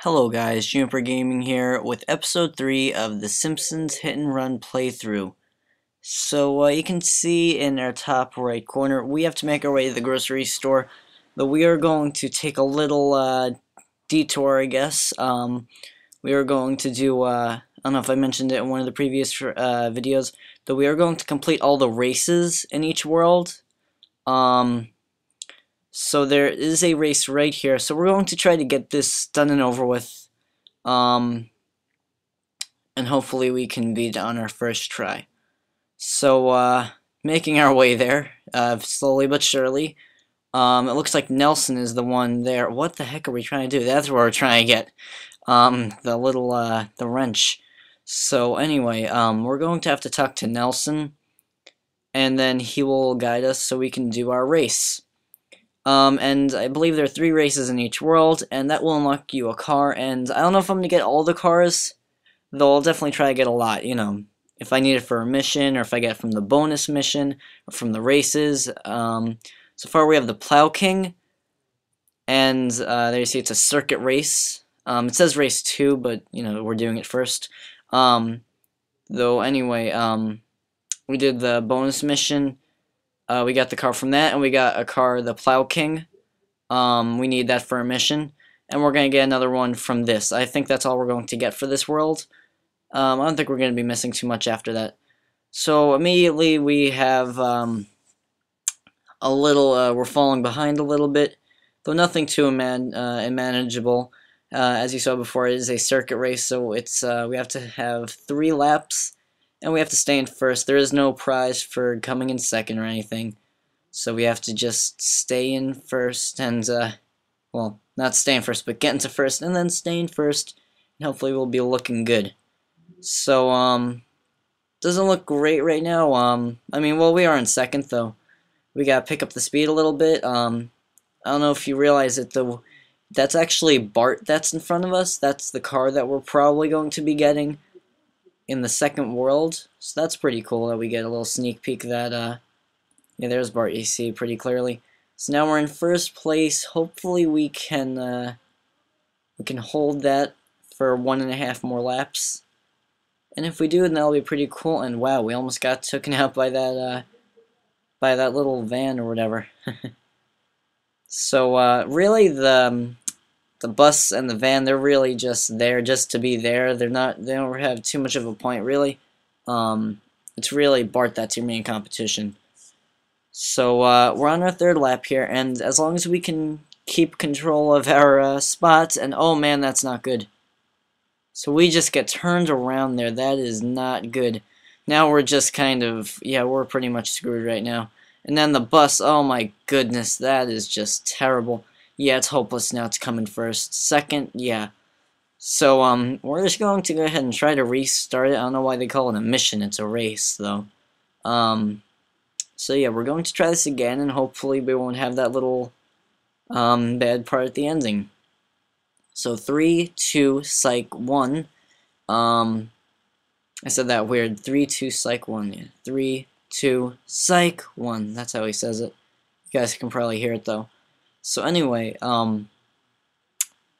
Hello guys, Juniper Gaming here with episode 3 of the Simpsons Hit and Run playthrough. So you can see in our top right corner, we have to make our way to the grocery store, but we are going to take a little detour, I guess. We are going to do, I don't know if I mentioned it in one of the previous videos, that we are going to complete all the races in each world. So there is a race right here, so we're going to try to get this done and over with. And hopefully we can beat it on our first try. So, making our way there, slowly but surely. It looks like Nelson is the one there. What the heck are we trying to do? That's where we're trying to get, the little, the wrench. So anyway, we're going to have to talk to Nelson, and then he will guide us so we can do our race. And I believe there are 3 races in each world, and that will unlock you a car, and I don't know if I'm going to get all the cars, though I'll definitely try to get a lot, you know, if I need it for a mission, or if I get it from the bonus mission, or from the races. So far we have the Plow King, and there you see it's a circuit race. It says race 2, but, you know, we're doing it first. Though, anyway, we did the bonus mission. We got the car from that, and we got a car, the Plow King. We need that for a mission, and we're going to get another one from this. I think that's all we're going to get for this world. I don't think we're going to be missing too much after that. So immediately we have a little, we're falling behind a little bit, though nothing too unmanageable. As you saw before, it is a circuit race, so it's we have to have 3 laps, and we have to stay in first. There is no prize for coming in second or anything, so we have to just stay in first and, well, not stay in first, but get into first, and then stay in first, and hopefully we'll be looking good. So, doesn't look great right now. I mean, well, we are in second, though. We gotta pick up the speed a little bit. I don't know if you realize it, though. That's actually Bart that's in front of us. That's the car that we're probably going to be getting in the second world. So that's pretty cool that we get a little sneak peek that, yeah, there's Bart, you see pretty clearly. So now we're in first place. Hopefully we can hold that for 1.5 more laps. And if we do, then that'll be pretty cool. And wow, we almost got taken out by that little van or whatever. So really, the bus and the van, they're really just there just to be there. They don't have too much of a point, really. It's really Bart that's your main competition. So we're on our 3rd lap here, and as long as we can keep control of our spots, and oh man, that's not good. So we just get turned around there. That is not good. Now we're just kind of, yeah, we're pretty much screwed right now. And then the bus, oh my goodness, that is just terrible. Yeah, it's hopeless now. It's coming first. Second, yeah. So, we're just going to go ahead and try to restart it. I don't know why they call it a mission. It's a race, though. So yeah, we're going to try this again, and hopefully we won't have that little, bad part at the ending. So 3, 2, psych 1. I said that weird. 3, 2, psych 1. Yeah. 3, 2, psych 1. That's how he says it. You guys can probably hear it though. So anyway,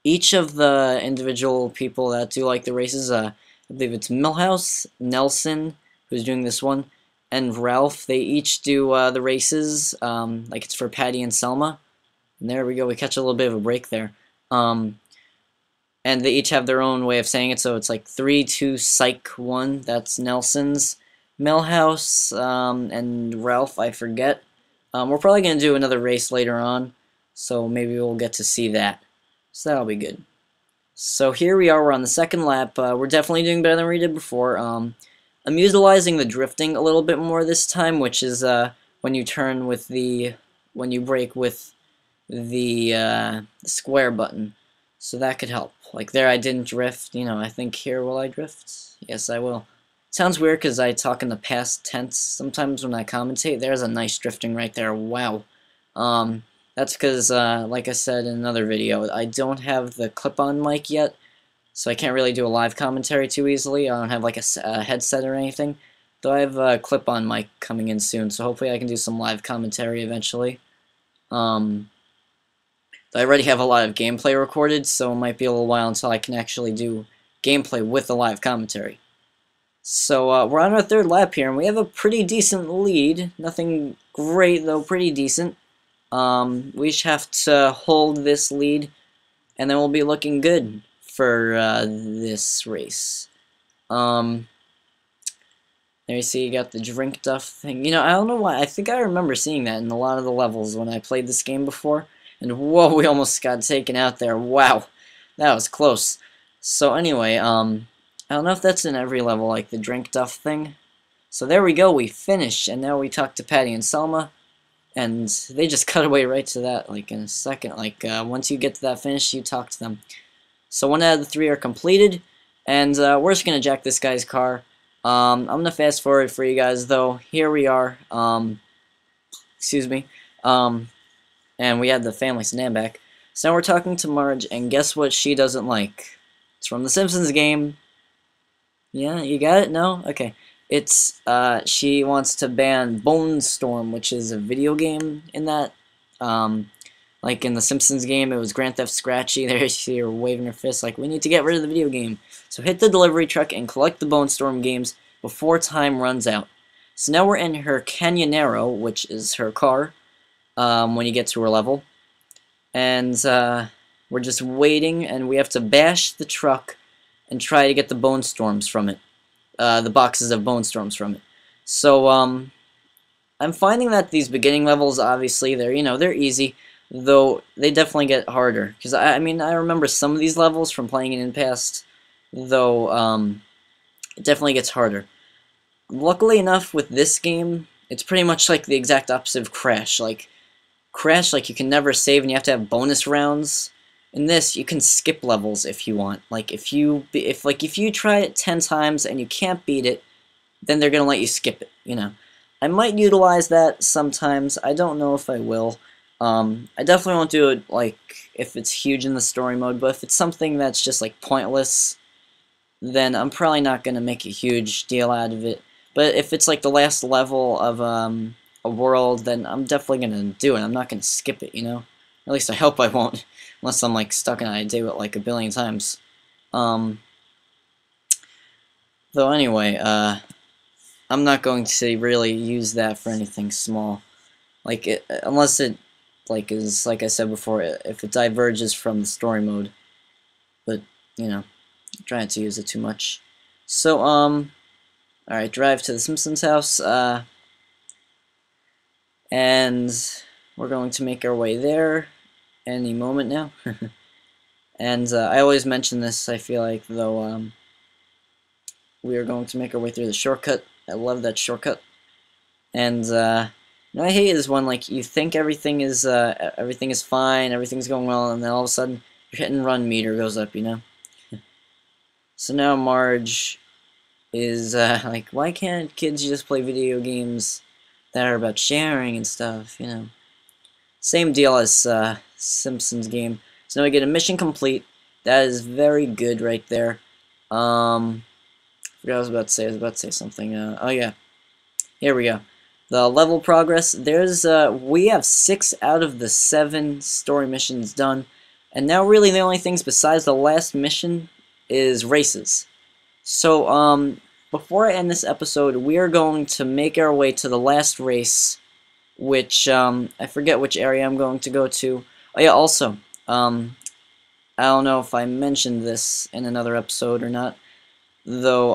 each of the individual people that do like the races, I believe it's Milhouse, Nelson, who's doing this one, and Ralph. They each do the races. Like it's for Patty and Selma. And there we go. We catch a little bit of a break there. And they each have their own way of saying it, so it's like 3, 2, psych 1, that's Nelson's. Milhouse and Ralph, I forget. We're probably going to do another race later on, so maybe we'll get to see that. So that'll be good. So here we are, we're on the 2nd lap. We're definitely doing better than we did before. I'm utilizing the drifting a little bit more this time, which is when you turn with when you brake with the square button. So that could help. Like there I didn't drift, you know, I think here will I drift? Yes, I will. Sounds weird because I talk in the past tense sometimes when I commentate. There's a nice drifting right there, wow. That's because, like I said in another video, I don't have the clip-on mic yet, so I can't really do a live commentary too easily. I don't have like a headset or anything, though I have a clip-on mic coming in soon, so hopefully I can do some live commentary eventually. I already have a lot of gameplay recorded, so it might be a little while until I can actually do gameplay with the live commentary. So we're on our third lap here, and we have a pretty decent lead. Nothing great, though, pretty decent. We just have to hold this lead, and then we'll be looking good for this race. There you see you got the drink duff thing. You know, I don't know why. I think I remember seeing that in a lot of the levels when I played this game before. And whoa, we almost got taken out there. Wow, that was close. So anyway, I don't know if that's in every level, like the drink duff thing. So there we go, we finished, and now we talk to Patty and Selma. And they just cut away right to that, like in a second. Like, once you get to that finish, you talk to them. So 1 out of the 3 are completed, and we're just going to jack this guy's car. I'm going to fast forward for you guys, though. Here we are. Excuse me. And we had the family sedan back. So now we're talking to Marge, and guess what she doesn't like? It's from the Simpsons game. Yeah, you got it? No? Okay. It's, she wants to ban Bone Storm, which is a video game in that. Like in the Simpsons game, it was Grand Theft Scratchy. There you see her waving her fist like, we need to get rid of the video game. So hit the delivery truck and collect the Bone Storm games before time runs out. So now we're in her Canyonero, which is her car, when you get to her level. And we're just waiting, and we have to bash the truck and try to get the Bone Storms from it. The boxes of Bone Storms from it. So, I'm finding that these beginning levels, obviously, they're easy. Though they definitely get harder, because I mean I remember some of these levels from playing it in the past, though it definitely gets harder. Luckily enough with this game, it's pretty much like the exact opposite of Crash. Like you can never save and you have to have bonus rounds. In this, you can skip levels if you want. Like if you try it 10 times and you can't beat it, then they're gonna let you skip it. You know, I might utilize that sometimes. I don't know if I will. I definitely won't do it, like, if it's huge in the story mode, but if it's something that's just, like, pointless, then I'm probably not going to make a huge deal out of it. But if it's, like, the last level of, a world, then I'm definitely going to do it. I'm not going to skip it, you know? At least I hope I won't, unless I'm, like, stuck and I do it, like, a billion times. Though anyway, I'm not going to really use that for anything small. Like, unless it, like I said before, if it diverges from the story mode. But, you know, I'm trying to use it too much. So, alright, drive to the Simpsons house, and we're going to make our way there any moment now. And, I always mention this, I feel like, though, we are going to make our way through the shortcut. I love that shortcut. And, you know, I hate is when, like, you think everything is fine, everything's going well, and then all of a sudden, your hit and run meter goes up, you know? So now Marge is, like, why can't kids just play video games that are about sharing and stuff, you know? Same deal as, Simpsons game. So now we get a mission complete. That is very good right there. I forgot what I was about to say. I was about to say something. Oh yeah. Here we go. The level progress, we have 6 out of the 7 story missions done, and now really the only things besides the last mission is races. So, before I end this episode, we are going to make our way to the last race, which, I forget which area I'm going to go to. Oh yeah, also, I don't know if I mentioned this in another episode or not, though,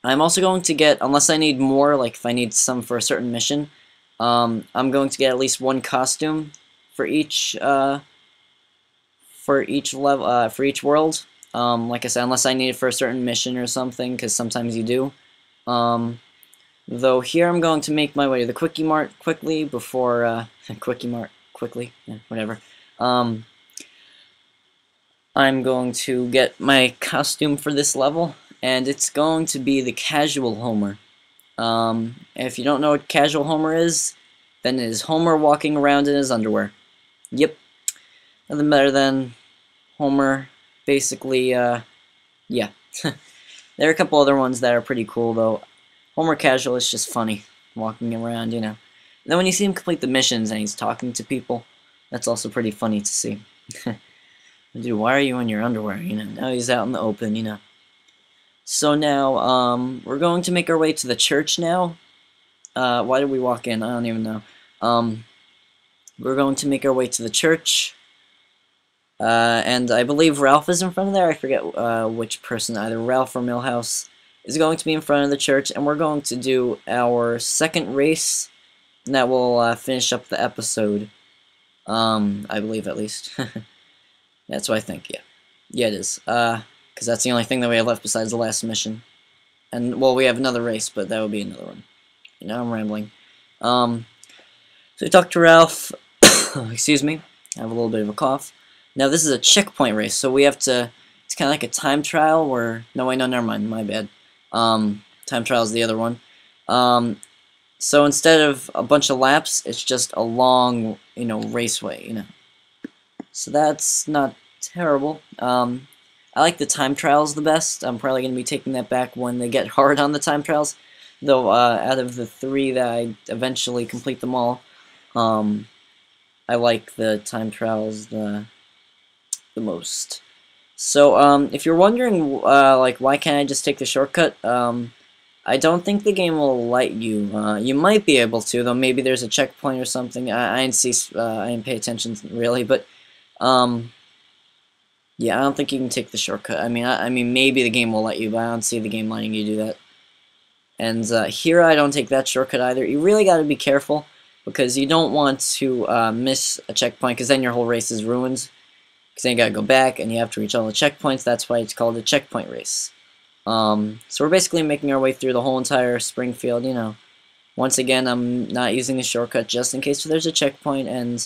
I'm also going to get, unless I need more, like if I need some for a certain mission, I'm going to get at least 1 costume for each level, for each world. Like I said, unless I need it for a certain mission or something, because sometimes you do. Though here I'm going to make my way to the Quickie Mart quickly before, Quickie Mart quickly, yeah, whatever. I'm going to get my costume for this level, and it's going to be the Casual Homer. If you don't know what Casual Homer is, then it is Homer walking around in his underwear. Yep. Nothing better than Homer, basically, yeah. There are a couple other ones that are pretty cool, though. Homer Casual is just funny, walking around, you know. And then when you see him complete the missions and he's talking to people, That's also pretty funny to see. Dude, why are you in your underwear? Now he's out in the open, So now, we're going to make our way to the church now. Why did we walk in? I don't even know. We're going to make our way to the church. And I believe Ralph is in front of there. I forget which person, either Ralph or Milhouse, is going to be in front of the church. And we're going to do our second race. And that will finish up the episode. I believe, at least. That's what I think, yeah. Yeah, it is. Because that's the only thing that we have left besides the last mission. And, well, we have another race, but that will be another one. I'm rambling. So we talked to Ralph. Excuse me. I have a little bit of a cough. Now, this is a checkpoint race, so we have to... It's kind of like a time trial where... No, wait, no, never mind. My bad. Time trial is the other one. So instead of a bunch of laps, it's just a long, raceway, So that's not terrible. I like the time trials the best. I'm probably going to be taking that back when they get hard on the time trials. Though, out of the 3 that I eventually complete them all, I like the time trials the most. So, if you're wondering, why can't I just take the shortcut, I don't think the game will let you. You might be able to, though maybe there's a checkpoint or something. I didn't pay attention really, but yeah, I don't think you can take the shortcut. I mean, maybe the game will let you, but I don't see the game letting you do that. And here I don't take that shortcut either. You really got to be careful because you don't want to miss a checkpoint because then your whole race is ruined. Because then you got to go back and you have to reach all the checkpoints. That's why it's called a checkpoint race. So we're basically making our way through the whole entire Springfield, Once again, I'm not using a shortcut just in case there's a checkpoint, and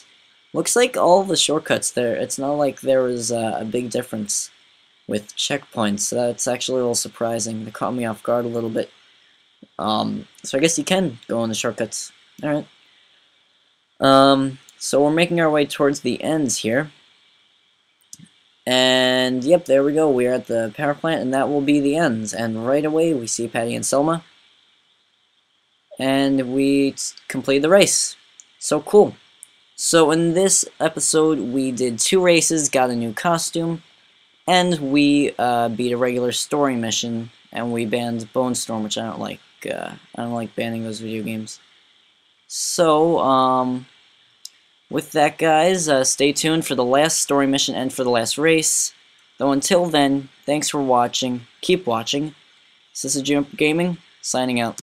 looks like all the shortcuts there, it's not like there was a big difference with checkpoints, so that's actually a little surprising. They caught me off guard a little bit. So I guess you can go on the shortcuts. Alright. So we're making our way towards the ends here. And, yep, there we go. We're at the power plant, and that will be the ends. And right away, we see Patty and Selma. And we completed the race. So cool. So in this episode, we did 2 races, got a new costume, and we beat a regular story mission, and we banned Bone Storm, which I don't like. I don't like banning those video games. So, with that, guys, stay tuned for the last story mission and for the last race. Though until then, thanks for watching. Keep watching. This is Juniper Gaming, signing out.